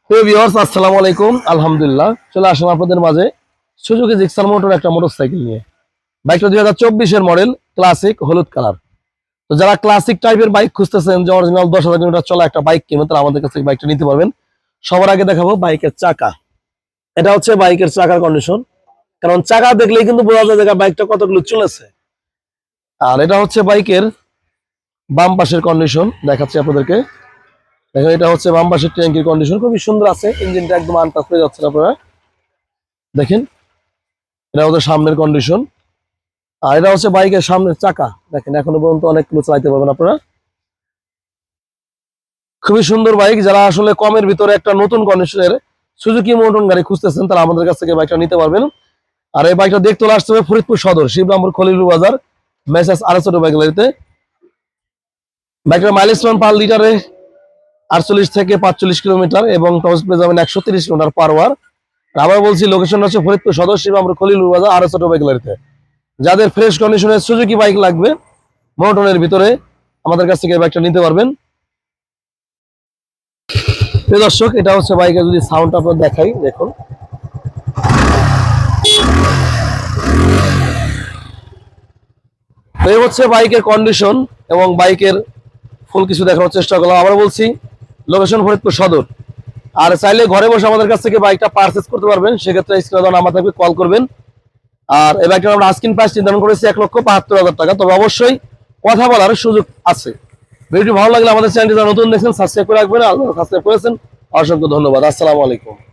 প্রিয় ভিউয়ার্স, আসসালামু আলাইকুম। আলহামদুলিল্লাহ চলে আসলাম আপনাদের মাঝে সুজুকি জিক্সার মোটর একটা মোটরসাইকেল নিয়ে। বাইকটা 2024-এর মডেল, ক্লাসিক হলুদ কালার। তো যারা ক্লাসিক টাইপের বাইক খুঁজতেছেন, যে অরিজিনাল 10,000 কিলোমিটার চলা একটা বাইক কিনবেন, তারা আমাদের কাছ থেকে বাইকটা নিতে পারবেন। সবার আগে দেখাবো বাইকের চাকা। এটা হচ্ছে বাইকের চাকার কন্ডিশন, কারণ চাকা দেখলেই কিন্তু বোঝা যায় যে বাইকটা কতগুলো চলেছে। আর এটা হচ্ছে বাইকের বাম পাশের কন্ডিশন, দেখাচ্ছি আপনাদেরকে। দেখেন, এটা হচ্ছে বাম পাশের ট্যাঙ্কির কন্ডিশন, খুবই সুন্দর আছে। ইঞ্জিনটা একদম আনটাচ হয়ে যাচ্ছে আপনারা দেখেন। এটা হচ্ছে সামনের কন্ডিশন। আর এটা হচ্ছে বাইকের সামনের চাকা, দেখেন এখনো পর্যন্ত অনেকগুলো চালাতে পারবেন আপনারা। খুবই সুন্দর বাইক। যারা আসলে কমের ভিতরে একটা নতুন কন্ডিশনের সুজুকি মোটর গাড়ি খুঁজতেছেন, তারা আমাদের কাছ থেকে বাইকটা নিতে পারবেন। আর এই বাইকটা দেখতে আসতে হবে ফরিদপুর সদর, শিবরামপুর খলিলুর বাজার, মেসার্স আরএস অটো বাইক গ্যালারিতে। বাইকটার মাইলেজ পার লিটারে 48 থেকে 45 কিলোমিটার এবং টপ স্পিড যাবেন 130 কিলোমিটার পার আওয়ার। আবার বলছি, লোকেশন হচ্ছে ফরিদপুর সদর, শিবরামপুর খলিলুর বাজার, আরএস অটো বাইক গ্যালারিতে। যাদের ফ্রেশ কন্ডিশনের সুজুকি বাইক লাগবে মোটনের ভিতরে, আমাদের কাছ থেকে বাইকটা নিতে পারবেন। প্রিয় দর্শক, এটা হচ্ছে বাইকের যদি সাউন্ড আপনার দেখাই, দেখুন। এই হচ্ছে বাইকের কন্ডিশন এবং বাইকের ফুল কিছু দেখানোর চেষ্টা করলাম। আবার বলছি, লোকেশন ফরিদপুর সদর। আর চাইলে ঘরে বসে আমাদের কাছ থেকে বাইকটা পারচেজ করতে পারবেন। সেক্ষেত্রে স্ক্রিনে দেওয়া নাম্বার থাকবে, কল করবেন। আর এই বাইকটার আমরা আস্কিং প্রাইস নির্ধারণ করেছি 1,72,000 টাকা। তবে অবশ্যই কথা বলার সুযোগ আছে। ভিডিওটি ভালো লাগলে আমাদের চ্যানেলটি যারা নতুন দেখছেন সাবস্ক্রাইব করে রাখবেন। আর সাবস্ক্রাইব করেছেন, অসংখ্য ধন্যবাদ। আসসালামু আলাইকুম।